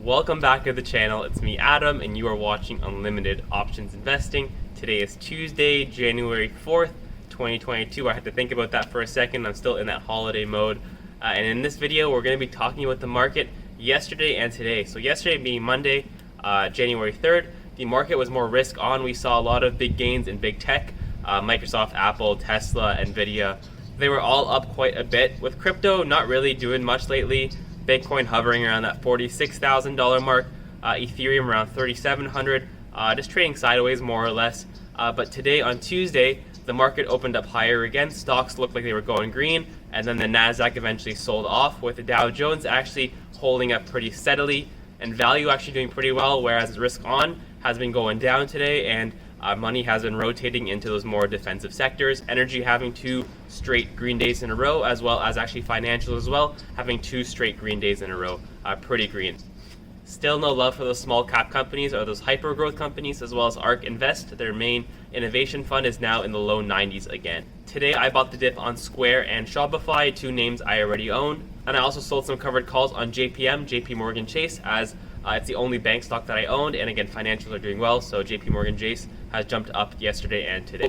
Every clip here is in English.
Welcome back to the channel. It's me, Adam, and you are watching Unlimited Options Investing. Today is Tuesday, January 4th, 2022. I had to think about that for a second. I'm still in that holiday mode. And in this video, we're going to be talking about the market yesterday and today. So yesterday being Monday, January 3rd, the market was more risk on. We saw a lot of big gains in big tech, Microsoft, Apple, Tesla, NVDA. They were all up quite a bit. With crypto not really doing much lately. Bitcoin hovering around that $46,000 mark, Ethereum around $3,700, just trading sideways more or less. But today on Tuesday, the market opened up higher again. Stocks looked like they were going green, and then the Nasdaq eventually sold off, with the Dow Jones actually holding up pretty steadily and value actually doing pretty well, whereas risk on has been going down today, and money has been rotating into those more defensive sectors. Energy having 2 straight green days in a row, as well as actually financials as well, having 2 straight green days in a row. Pretty green. Still no love for those small cap companies or those hyper growth companies, as well as ARK Invest. Their main innovation fund is now in the low 90s again. Today I bought the dip on Square and Shopify, 2 names I already own. And I also sold some covered calls on JPM, JP Chase, as it's the only bank stock that I owned, and again, financials are doing well, so JP Chase has jumped up yesterday and today.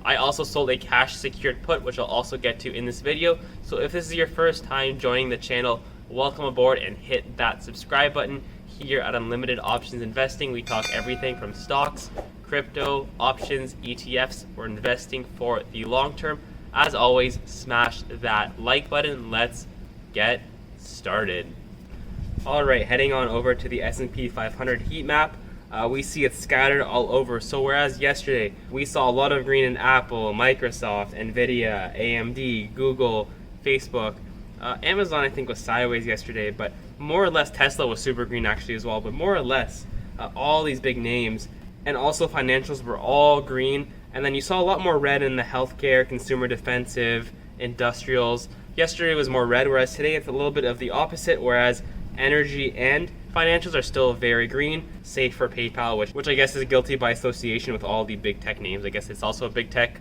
I also sold a cash secured put, which I'll also get to in this video. So if this is your first time joining the channel, welcome aboard and hit that subscribe button. Here at Unlimited Options Investing, we talk everything from stocks, crypto, options, ETFs. We're investing for the long term. As always, smash that like button. Let's get started. All right, heading on over to the S&P 500 heat map. We see it scattered all over. So whereas yesterday we saw a lot of green in Apple, Microsoft, NVIDIA, AMD, Google, Facebook, Amazon I think was sideways yesterday, but more or less Tesla was super green actually as well, but more or less all these big names and also financials were all green. And then you saw a lot more red in the healthcare, consumer defensive, industrials. Yesterday was more red, whereas today it's a little bit of the opposite, whereas energy and financials are still very green, save for PayPal, which I guess is guilty by association with all the big tech names. I guess it's also a big tech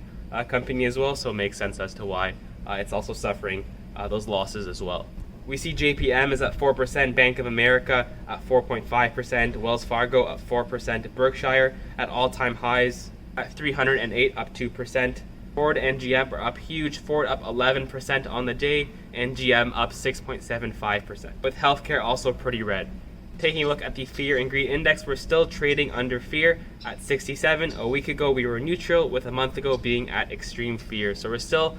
company as well, so it makes sense as to why it's also suffering those losses as well. We see JPM is at 4%, Bank of America at 4.5%, Wells Fargo at 4%, Berkshire at all-time highs at 308, up 2%. Ford and GM are up huge. Ford up 11% on the day, and GM up 6.75%. With healthcare also pretty red. Taking a look at the fear and greed index, we're still trading under fear at 67. A week ago we were neutral, with a month ago being at extreme fear. So we're still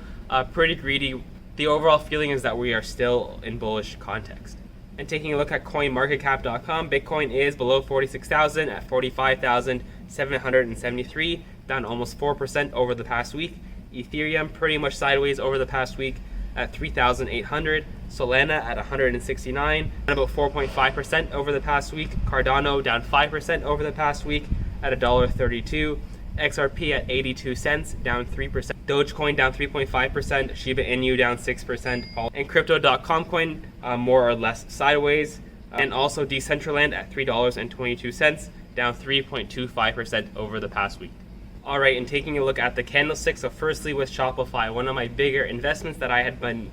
pretty greedy. The overall feeling is that we are still in bullish context. And taking a look at coinmarketcap.com, Bitcoin is below 46,000 at 45,773, down almost 4% over the past week. Ethereum pretty much sideways over the past week at 3,800. Solana at 169, down about 4.5% over the past week. Cardano down 5% over the past week at $1.32. XRP at 82 cents, down 3%. Dogecoin down 3.5%. Shiba Inu down 6%. And Crypto.com coin more or less sideways. And also Decentraland at $3.22, down 3.25% over the past week. All right, and taking a look at the candlestick. So firstly with Shopify, one of my bigger investments that I had been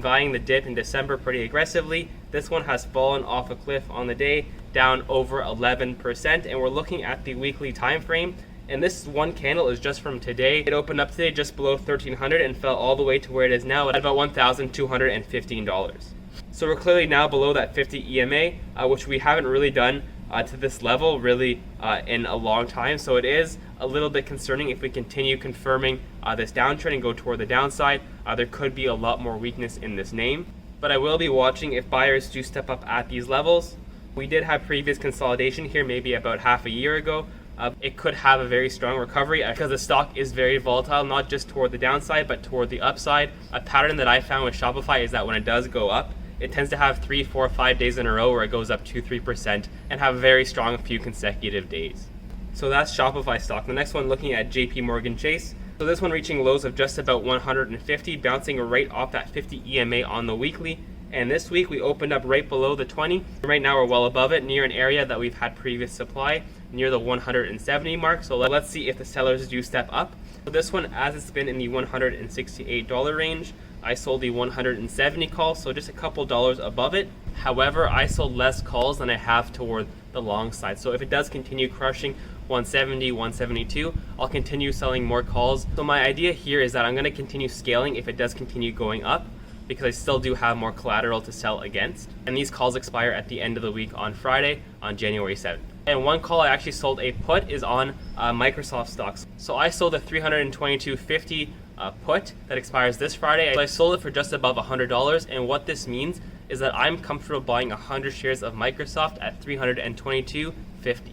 buying the dip in December pretty aggressively. This one has fallen off a cliff on the day, down over 11%, and we're looking at the weekly time frame. And this one candle is just from today. It opened up today just below 1,300 and fell all the way to where it is now at about $1,215. So we're clearly now below that 50 EMA, which we haven't really done to this level really in a long time. So it is a little bit concerning if we continue confirming this downtrend and go toward the downside. There could be a lot more weakness in this name, but I will be watching if buyers do step up at these levels. We did have previous consolidation here maybe about half a year ago. It could have a very strong recovery because the stock is very volatile, not just toward the downside but toward the upside. A pattern that I found with Shopify is that when it does go up, it tends to have 3, 4, 5 days in a row where it goes up 2-3% and have a very strong few consecutive days. So that's Shopify stock. The next one, looking at JP Chase. So this one reaching lows of just about 150, bouncing right off that 50 EMA on the weekly. And this week we opened up right below the 20. Right now we're well above it, near an area that we've had previous supply, near the 170 mark. So let's see if the sellers do step up. So this one, as it's been in the $168 range, I sold the 170 call, so just a couple dollars above it. However, I sold less calls than I have toward the long side. So if it does continue crushing 170, 172, I'll continue selling more calls. So my idea here is that I'm going to continue scaling if it does continue going up, because I still do have more collateral to sell against. And these calls expire at the end of the week on Friday, on January 7th. And one call I actually sold a put is on Microsoft stocks. So I sold a 322.50 put that expires this Friday. So I sold it for just above $100, and what this means is that I'm comfortable buying 100 shares of Microsoft at 322.50.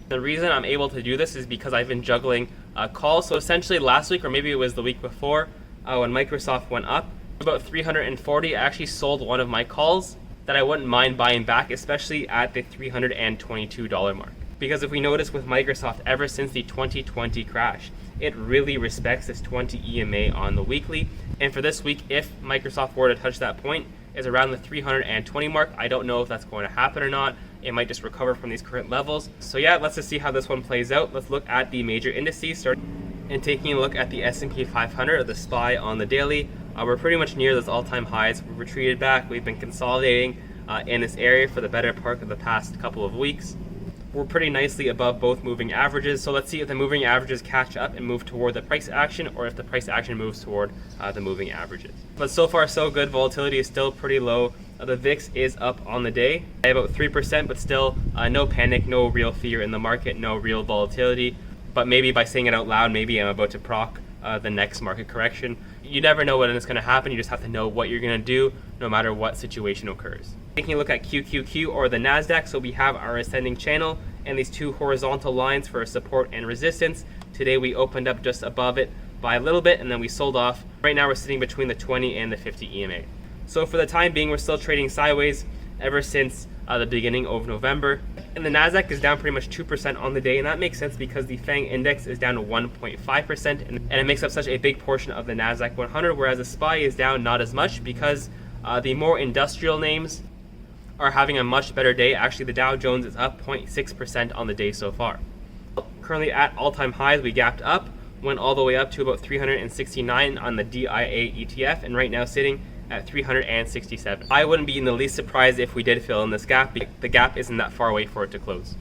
The reason I'm able to do this is because I've been juggling calls. So essentially last week, or maybe it was the week before, when Microsoft went up about 340, I actually sold one of my calls that I wouldn't mind buying back, especially at the $322 mark. Because if we notice with Microsoft, ever since the 2020 crash, it really respects this 20 EMA on the weekly. And for this week, if Microsoft were to touch that point, is around the 320 mark. I don't know if that's going to happen or not. It might just recover from these current levels. So yeah, let's just see how this one plays out. Let's look at the major indices, and taking a look at the S&P 500, or the SPY on the daily. We're pretty much near those all-time highs. We've retreated back. We've been consolidating in this area for the better part of the past couple of weeks. We're pretty nicely above both moving averages. So let's see if the moving averages catch up and move toward the price action, or if the price action moves toward the moving averages. But so far so good. Volatility is still pretty low. The VIX is up on the day by about 3%, but still no panic, no real fear in the market, no real volatility. But maybe by saying it out loud, maybe I'm about to proc the next market correction. You never know when it's going to happen. You just have to know what you're going to do no matter what situation occurs. Taking a look at QQQ, or the NASDAQ, so we have our ascending channel and these two horizontal lines for support and resistance. Today we opened up just above it by a little bit, and then we sold off. Right now we're sitting between the 20 and the 50 EMA. So for the time being, we're still trading sideways ever since the beginning of November. And the NASDAQ is down pretty much 2% on the day, and that makes sense because the FANG index is down to 1.5%, and it makes up such a big portion of the NASDAQ 100, whereas the SPY is down not as much because the more industrial names are having a much better day. Actually, the Dow Jones is up 0.6% on the day so far. Currently at all-time highs, we gapped up, went all the way up to about 369 on the DIA ETF, and right now sitting at 367. I wouldn't be in the least surprised if we did fill in this gap. The gap isn't that far away for it to close.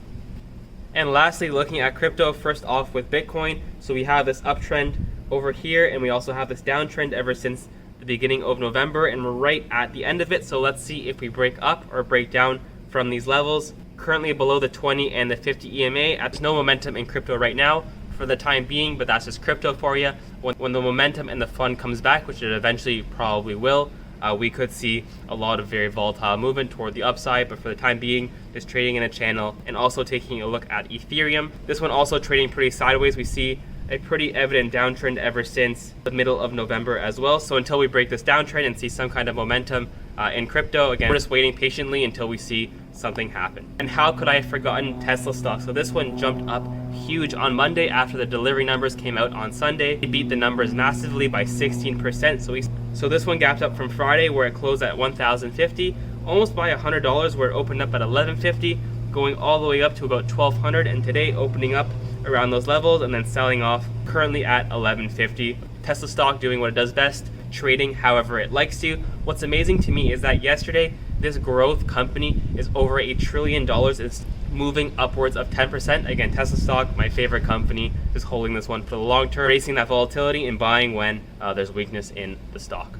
And lastly, looking at crypto, first off with Bitcoin. So we have this uptrend over here, and we also have this downtrend ever since the beginning of November, and we're right at the end of it. So let's see if we break up or break down from these levels. Currently below the 20 and the 50 EMA. There's no momentum in crypto right now for the time being, but that's just crypto for you. When the momentum and the fun comes back, which it eventually probably will, we could see a lot of very volatile movement toward the upside, but for the time being, just trading in a channel. And also taking a look at Ethereum. This one also trading pretty sideways. We see a pretty evident downtrend ever since the middle of November as well. So until we break this downtrend and see some kind of momentum in crypto, again, we're just waiting patiently until we see something happen. And how could I have forgotten Tesla stock? So this one jumped up huge on Monday after the delivery numbers came out on Sunday. It beat the numbers massively by 16%. So this one gapped up from Friday, where it closed at 1,050, almost by $100, where it opened up at 1,150, going all the way up to about 1,200, and today opening up around those levels and then selling off currently at 1150. Tesla stock doing what it does best, trading however it likes to. What's amazing to me is that yesterday this growth company is over $1 trillion. It's moving upwards of 10%. Again, Tesla stock, my favorite company, is holding this one for the long term, racing that volatility and buying when there's weakness in the stock.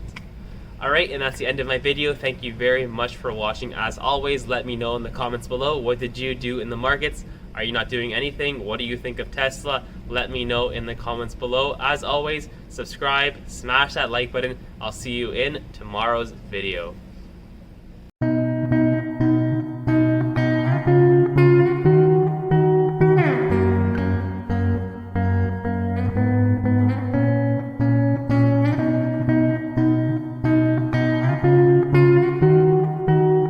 Alright, and that's the end of my video. Thank you very much for watching. As always, let me know in the comments below, what did you do in the markets? Are you not doing anything? What do you think of Tesla? Let me know in the comments below. As always, subscribe, smash that like button. I'll see you in tomorrow's video.